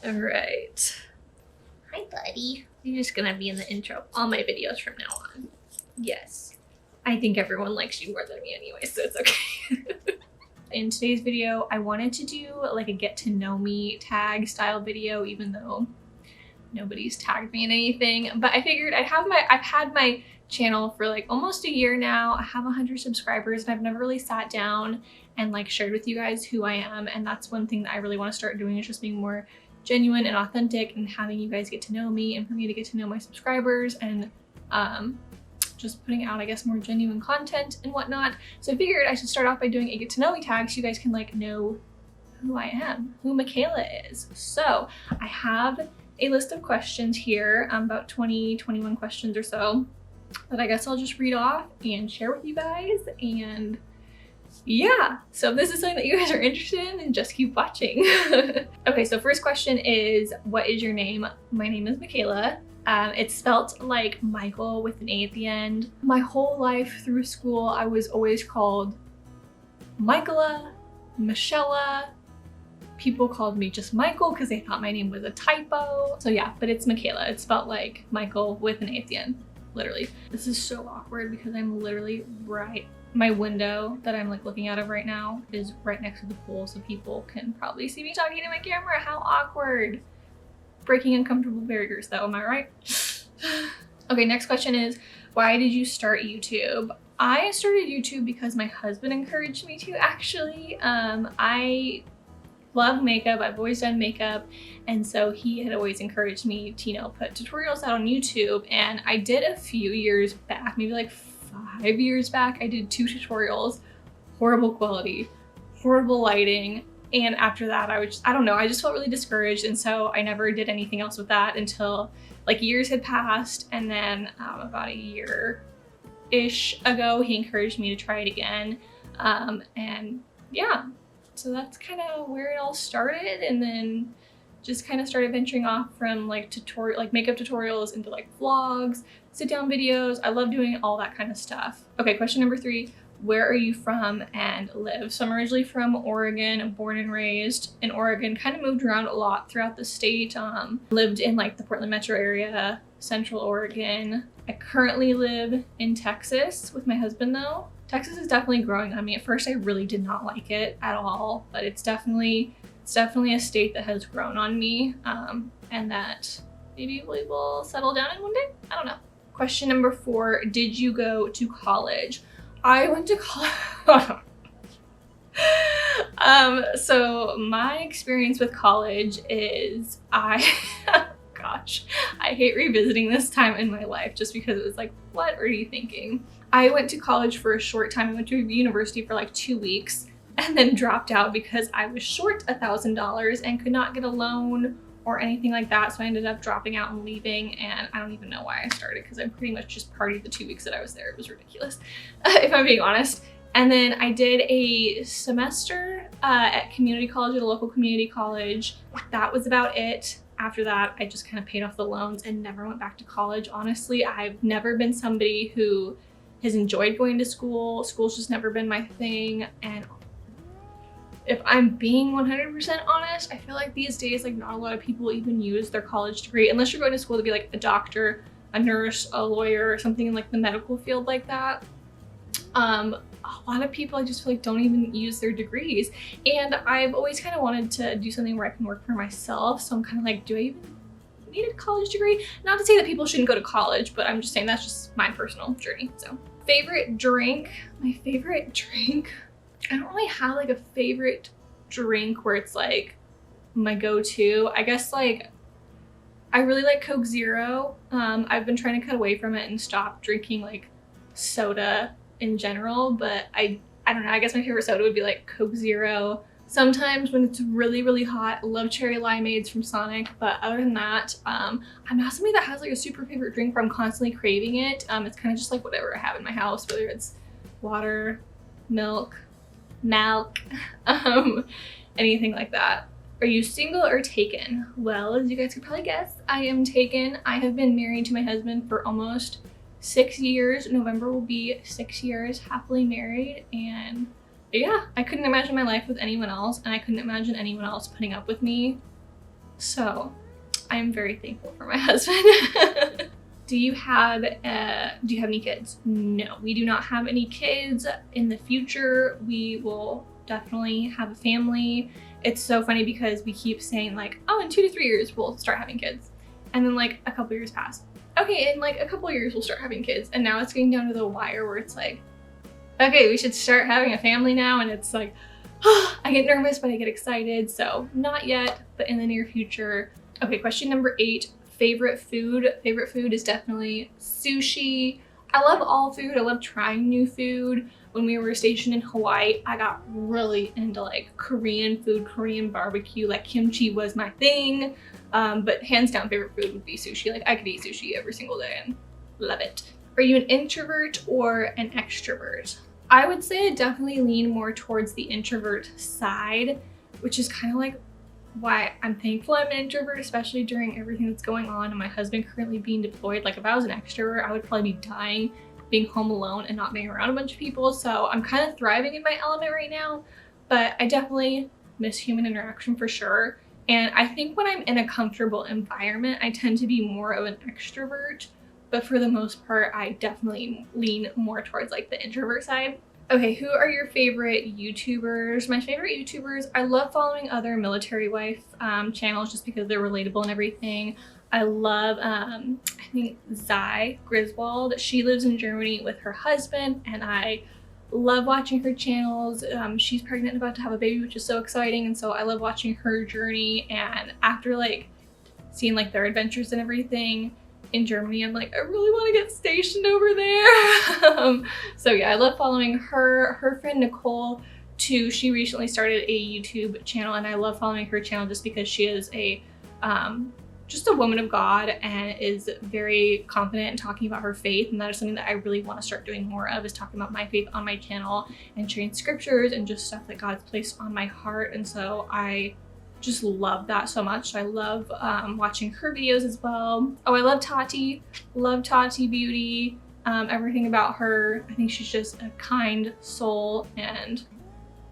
All right. Hi, buddy. You're just gonna be in the intro of all my videos from now on. Yes. I think everyone likes you more than me anyway, so it's okay. In today's video, I wanted to do like a get to know me tag style video, even though nobody's tagged me in anything. But I figured I've had my channel for like almost a year now. I have 100 subscribers and I've never really sat down and like shared with you guys who I am. And that's one thing that I really want to start doing, is just being more genuine and authentic and having you guys get to know me and for me to get to know my subscribers, and just putting out, I guess, more genuine content and whatnot. So I figured I should start off by doing a get to know me tag so you guys can like know who I am, who Michaela is. So I have a list of questions here, about 21 questions or so, that I guess I'll just read off and share with you guys. And yeah, so if this is something that you guys are interested in, then just keep watching. Okay, so first question is, what is your name? My name is Michaela. It's spelt like Michael with an A at the end. My whole life through school, I was always called Michaela, Michella. People called me just Michael because they thought my name was a typo. So yeah, but it's Michaela. It's spelled like Michael with an A at the end, literally. This is so awkward because I'm literally my window that I'm like looking out of right now is right next to the pool, so people can probably see me talking to my camera. How awkward. Breaking uncomfortable barriers though, am I right? Okay, next question is, why did you start YouTube? I started YouTube because my husband encouraged me to, actually. I love makeup. I've always done makeup, and so he had always encouraged me to, you know, put tutorials out on YouTube. And I did a few years back, maybe like 5 years back, I did 2 tutorials, horrible quality, horrible lighting. And after that, I don't know, I just felt really discouraged. And so I never did anything else with that until like years had passed. And then about a year-ish ago, he encouraged me to try it again. And yeah, so that's kind of where it all started. And then just kind of started venturing off from like makeup tutorials into like vlogs, sit down videos. I love doing all that kind of stuff. Okay, question number 3. Where are you from and live? So I'm originally from Oregon, born and raised in Oregon, kind of moved around a lot throughout the state. Lived in like the Portland metro area, Central Oregon. I currently live in Texas with my husband though. Texas is definitely growing on me. At first I really did not like it at all, but it's definitely a state that has grown on me, and that maybe we will settle down in one day. I don't know. Question number 4, did you go to college? I went to college. So my experience with college is gosh, I hate revisiting this time in my life just because it was like, what are you thinking? I went to college for a short time. I went to university for like 2 weeks and then dropped out because I was short $1,000 and could not get a loan or anything like that. So I ended up dropping out and leaving, and I don't even know why I started because I pretty much just partied the 2 weeks that I was there. It was ridiculous, if I'm being honest. And then I did a semester at community college, at a local community college. That was about it. After that, I just kind of paid off the loans and never went back to college. Honestly, I've never been somebody who has enjoyed going to school. School's just never been my thing. And if I'm being 100% honest, I feel like these days, like, not a lot of people even use their college degree, unless you're going to school to be like a doctor, a nurse, a lawyer, or something in like the medical field like that. A lot of people, I just feel like, don't even use their degrees. And I've always kind of wanted to do something where I can work for myself. So I'm kind of like, do I even need a college degree? Not to say that people shouldn't go to college, but I'm just saying that's just my personal journey. So favorite drink, my favorite drink, I don't really have like a favorite drink where it's like my go-to. I guess like I really like Coke Zero. I've been trying to cut away from it and stop drinking like soda in general, but I don't know, I guess my favorite soda would be like Coke Zero. Sometimes when it's really, really hot, I love cherry limeades from Sonic, but other than that, I'm not somebody that has like a super favorite drink where I'm constantly craving it. It's kind of just like whatever I have in my house, whether it's water, milk, anything like that. Are you single or taken? Well, as you guys could probably guess, I am taken. I have been married to my husband for almost 6 years. November will be 6 years happily married, and yeah, I couldn't imagine my life with anyone else, and I couldn't imagine anyone else putting up with me So I'm very thankful for my husband. Do you have any kids? No, we do not have any kids. In the future, we will definitely have a family. It's so funny because we keep saying like, oh, in 2 to 3 years, we'll start having kids. And then like a couple years pass. Okay, in like a couple years, we'll start having kids. And now it's getting down to the wire where it's like, okay, we should start having a family now. And it's like, oh, I get nervous, but I get excited. So not yet, but in the near future. Okay, question number 8. Favorite food. Favorite food is definitely sushi. I love all food. I love trying new food. When we were stationed in Hawaii, I got really into like Korean food, Korean barbecue, like kimchi was my thing. But hands down favorite food would be sushi. Like I could eat sushi every single day and love it. Are you an introvert or an extrovert? I would say I definitely lean more towards the introvert side, which is kind of like why I'm thankful I'm an introvert, especially during everything that's going on and my husband currently being deployed. Like if I was an extrovert, I would probably be dying being home alone and not being around a bunch of people. So I'm kind of thriving in my element right now, but I definitely miss human interaction for sure. And I think when I'm in a comfortable environment, I tend to be more of an extrovert, but for the most part, I definitely lean more towards like the introvert side. Okay, who are your favorite YouTubers? My favorite YouTubers, I love following other military wife channels just because they're relatable and everything. I love, I think Zai Griswold. She lives in Germany with her husband and I love watching her channels. She's pregnant and about to have a baby, which is so exciting. And so I love watching her journey. And after like seeing like their adventures and everything, in Germany, I'm like, I really want to get stationed over there. So yeah, I love following her. Her friend Nicole too, she recently started a YouTube channel and I love following her channel just because she is a just a woman of God and is very confident in talking about her faith, and that is something that I really want to start doing more of, is talking about my faith on my channel and sharing scriptures and just stuff that God's placed on my heart. And so I just love that so much. So I love watching her videos as well. Oh, I love Tati Beauty. Everything about her. I think she's just a kind soul and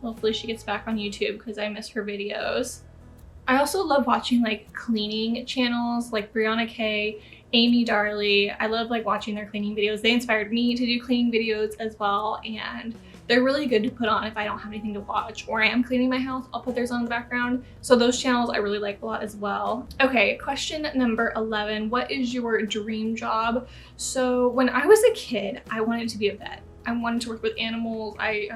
hopefully she gets back on YouTube because I miss her videos. I also love watching like cleaning channels like Brianna K, Amy Darley. I love like watching their cleaning videos. They inspired me to do cleaning videos as well, and they're really good to put on if I don't have anything to watch or I am cleaning my house. I'll put theirs on in the background. So those channels I really like a lot as well. Okay, question number 11. What is your dream job? So when I was a kid, I wanted to be a vet. I wanted to work with animals. I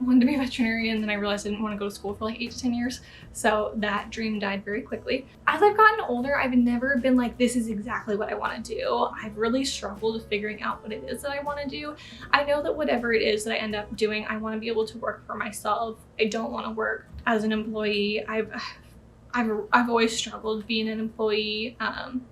wanted to be a veterinarian, then I realized I didn't want to go to school for like 8 to 10 years. So that dream died very quickly. As I've gotten older, I've never been like, this is exactly what I want to do. I've really struggled with figuring out what it is that I want to do. I know that whatever it is that I end up doing, I want to be able to work for myself. I don't want to work as an employee. I've always struggled being an employee and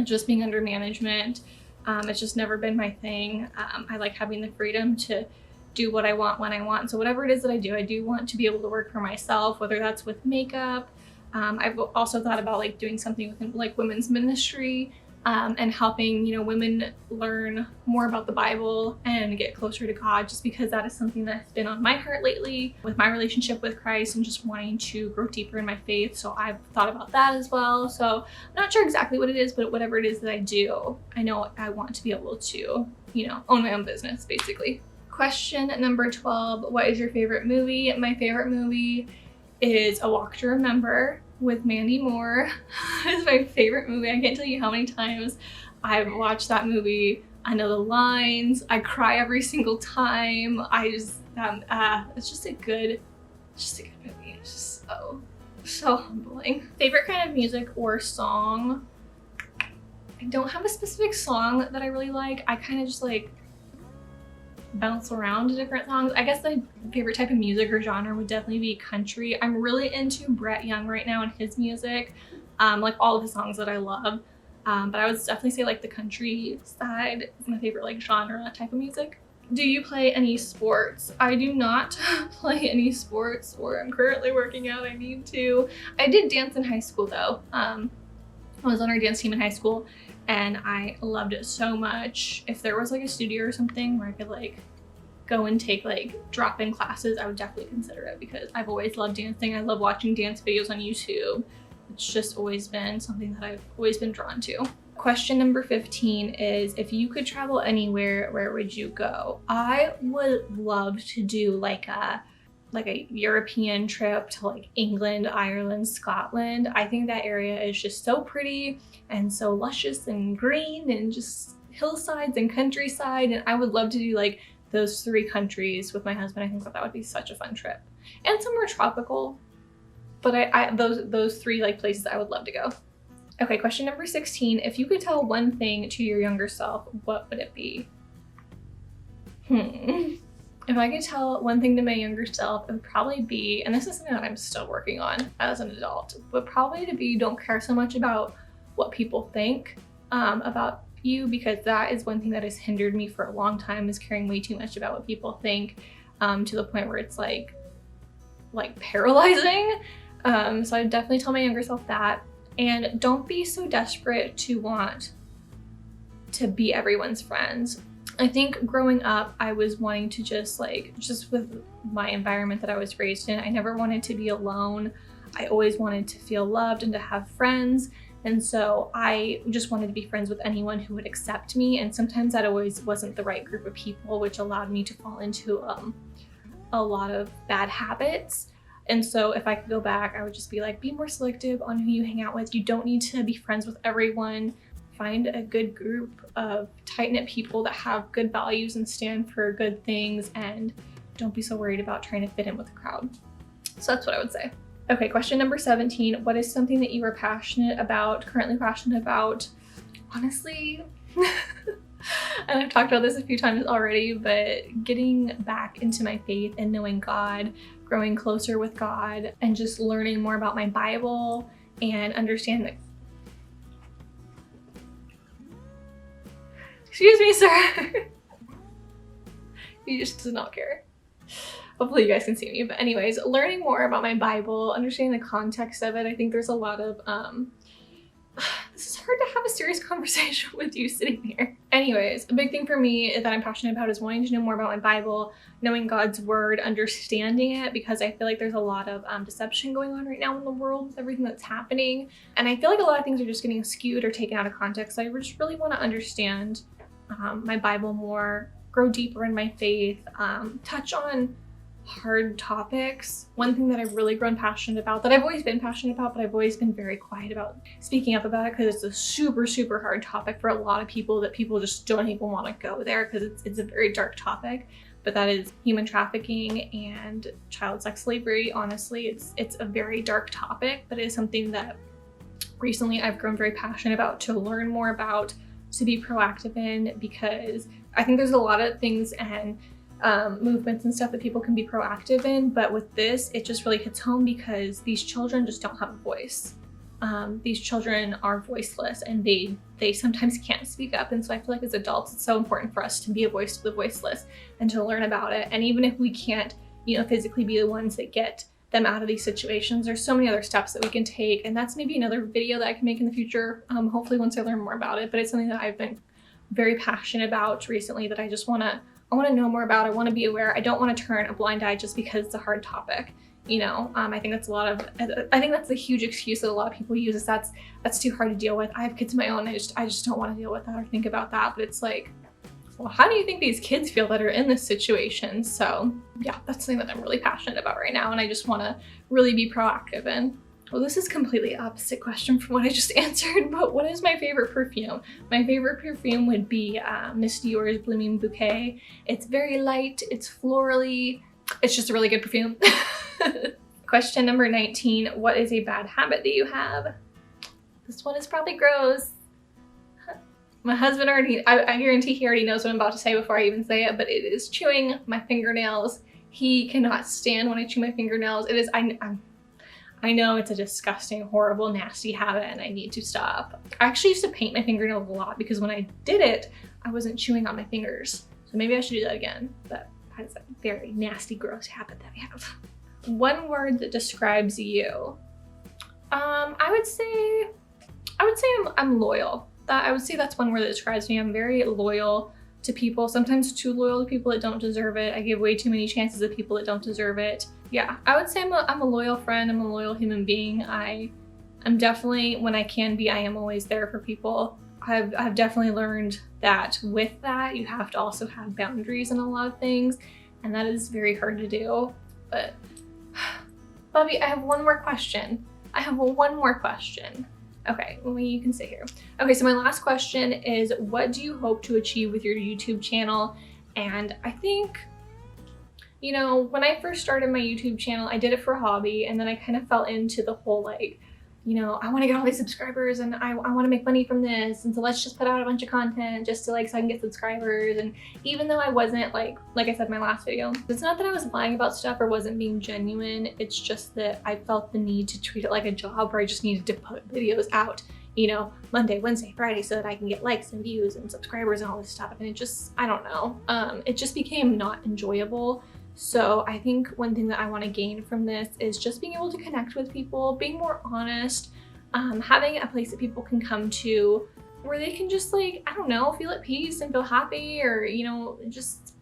just being under management. It's just never been my thing. I like having the freedom to do what I want when I want. So whatever it is that I do want to be able to work for myself, whether that's with makeup. I've also thought about like doing something with like women's ministry and helping, you know, women learn more about the Bible and get closer to God, just because that is something that's been on my heart lately with my relationship with Christ and just wanting to grow deeper in my faith. So I've thought about that as well. So I'm not sure exactly what it is, but whatever it is that I do, I know I want to be able to, you know, own my own business basically. Question number 12. What is your favorite movie? My favorite movie is A Walk to Remember with Mandy Moore. It's my favorite movie. I can't tell you how many times I've watched that movie. I know the lines. I cry every single time. I just it's just a good movie. It's just so humbling. Favorite kind of music or song? I don't have a specific song that I really like. I kind of just like bounce around to different songs. I guess my favorite type of music or genre would definitely be country. I'm really into Brett Young right now and his music, like all of his songs that I love. But I would definitely say like the country side is my favorite like genre type of music. Do you play any sports? I do not play any sports, or I'm currently working out. I need to. I did dance in high school though. I was on our dance team in high school and I loved it so much. If there was like a studio or something where I could like go and take like drop-in classes, I would definitely consider it because I've always loved dancing. I love watching dance videos on YouTube It's just always been something that I've always been drawn to. Question number 15 is, if you could travel anywhere, where would you go? I would love to do like a European trip to like England, Ireland, Scotland. I think that area is just so pretty and so luscious and green and just hillsides and countryside. And I would love to do like those 3 countries with my husband. I think that would be such a fun trip. And somewhere tropical. But those 3 like places I would love to go. Okay, question number 16. If you could tell one thing to your younger self, what would it be? If I could tell one thing to my younger self, it would probably be, and this is something that I'm still working on as an adult, but probably to be, don't care so much about what people think about you, because that is one thing that has hindered me for a long time, is caring way too much about what people think, to the point where it's like paralyzing. So I'd definitely tell my younger self that. And don't be so desperate to want to be everyone's friends. I think growing up, I was wanting to just with my environment that I was raised in, I never wanted to be alone. I always wanted to feel loved and to have friends. And so I just wanted to be friends with anyone who would accept me. And sometimes that always wasn't the right group of people, which allowed me to fall into a lot of bad habits. And so if I could go back, I would just be like, be more selective on who you hang out with. You don't need to be friends with everyone. Find a good group of tight-knit people that have good values and stand for good things, and don't be so worried about trying to fit in with the crowd. So that's what I would say. Okay, question number 17. What is something that you are currently passionate about? Honestly, and I've talked about this a few times already, but getting back into my faith and knowing God, growing closer with God, and just learning more about my Bible and understand that. Excuse me, sir. He just does not care. Hopefully you guys can see me. But anyways, learning more about my Bible, understanding the context of it. I think there's a lot of, this is hard to have a serious conversation with you sitting here. Anyways, a big thing for me that I'm passionate about is wanting to know more about my Bible, knowing God's word, understanding it, because I feel like there's a lot of deception going on right now in the world with everything that's happening. And I feel like a lot of things are just getting skewed or taken out of context. So I just really want to understand my Bible more, grow deeper in my faith, touch on hard topics. One thing that I've really grown passionate about, that I've always been passionate about, but I've always been very quiet about speaking up about it, because it's a super, super hard topic for a lot of people, that people just don't even want to go there because it's a very dark topic. But that is human trafficking and child sex slavery. Honestly, it's a very dark topic, but it is something that recently I've grown very passionate about, to learn more about, to be proactive in, because I think there's a lot of things and movements and stuff that people can be proactive in, but with this, it just really hits home, because these children just don't have a voice. These children are voiceless, and they sometimes can't speak up. And so I feel like as adults, it's so important for us to be a voice to the voiceless and to learn about it. And even if we can't, physically be the ones that get them out of these situations, there's so many other steps that we can take. And that's maybe another video that I can make in the future, hopefully once I learn more about it. But it's something that I've been very passionate about recently, that I just want to know more about. I want to be aware. I don't want to turn a blind eye just because it's a hard topic. I think that's a huge excuse that a lot of people use, is that's too hard to deal with. I have kids of my own. I just don't want to deal with that or think about that. But it's like, well, how do you think these kids feel that are in this situation? So yeah, that's something that I'm really passionate about right now, and I just want to really be proactive in. Well, this is completely opposite question from what I just answered, but what is my favorite perfume? My favorite perfume would be Miss Dior's Blooming Bouquet. It's very light, it's florally, it's just a really good perfume. Question number 19, what is a bad habit that you have? This one is probably gross. My husband I guarantee he already knows what I'm about to say before I even say it, but it is chewing my fingernails. He cannot stand when I chew my fingernails. It is, I know it's a disgusting, horrible, nasty habit, and I need to stop. I actually used to paint my fingernails a lot, because when I did it, I wasn't chewing on my fingers. So maybe I should do that again, but that is a very nasty, gross habit that I have. One word that describes you. I would say I'm loyal. I would say that's one word that describes me. I'm very loyal to people, sometimes too loyal to people that don't deserve it. I give way too many chances to people that don't deserve it. Yeah, I would say I'm a loyal friend. I'm a loyal human being. I I'm definitely, when I can be, I am always there for people. I've definitely learned that with that, you have to also have boundaries in a lot of things, and that is very hard to do. But Bobby, I have one more question. Okay, well, you can sit here. Okay, so my last question is, what do you hope to achieve with your YouTube channel? And I think, you know, when I first started my YouTube channel, I did it for a hobby, and then I kind of fell into the whole like, you know, I want to get all these subscribers and I want to make money from this, and so let's just put out a bunch of content just to like so I can get subscribers. And even though I wasn't like I said in my last video, it's not that I was lying about stuff or wasn't being genuine, it's just that I felt the need to treat it like a job where I just needed to put videos out, you know, Monday, Wednesday, Friday, so that I can get likes and views and subscribers and all this stuff. And it just, I don't know, it just became not enjoyable. So I think one thing that I want to gain from this is just being able to connect with people, being more honest, having a place that people can come to where they can just like, I don't know, feel at peace and feel happy, or, you know, just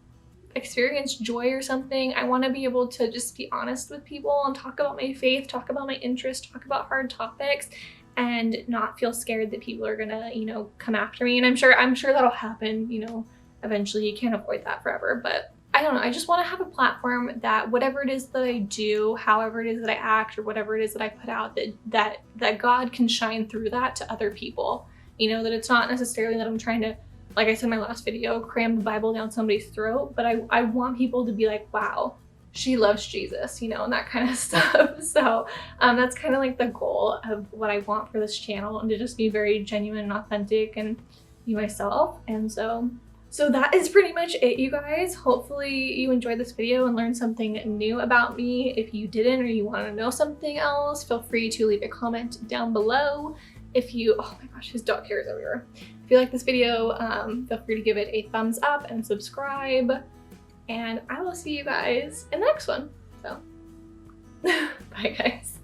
experience joy or something. I want to be able to just be honest with people and talk about my faith, talk about my interests, talk about hard topics, and not feel scared that people are gonna, you know, come after me. And I'm sure that'll happen, you know, eventually. You can't avoid that forever, but I don't know, I just want to have a platform that whatever it is that I do, however it is that I act, or whatever it is that I put out, that God can shine through that to other people. You know, that it's not necessarily that I'm trying to, like I said in my last video, cram the Bible down somebody's throat, but I want people to be like, wow, she loves Jesus, you know, and that kind of stuff. So that's kind of like the goal of what I want for this channel, and to just be very genuine and authentic and be myself. And so that is pretty much it, you guys. Hopefully you enjoyed this video and learned something new about me. If you didn't, or you want to know something else, feel free to leave a comment down below. If you, oh my gosh, his dog hair is everywhere. If you like this video, feel free to give it a thumbs up and subscribe. And I will see you guys in the next one. So, bye guys.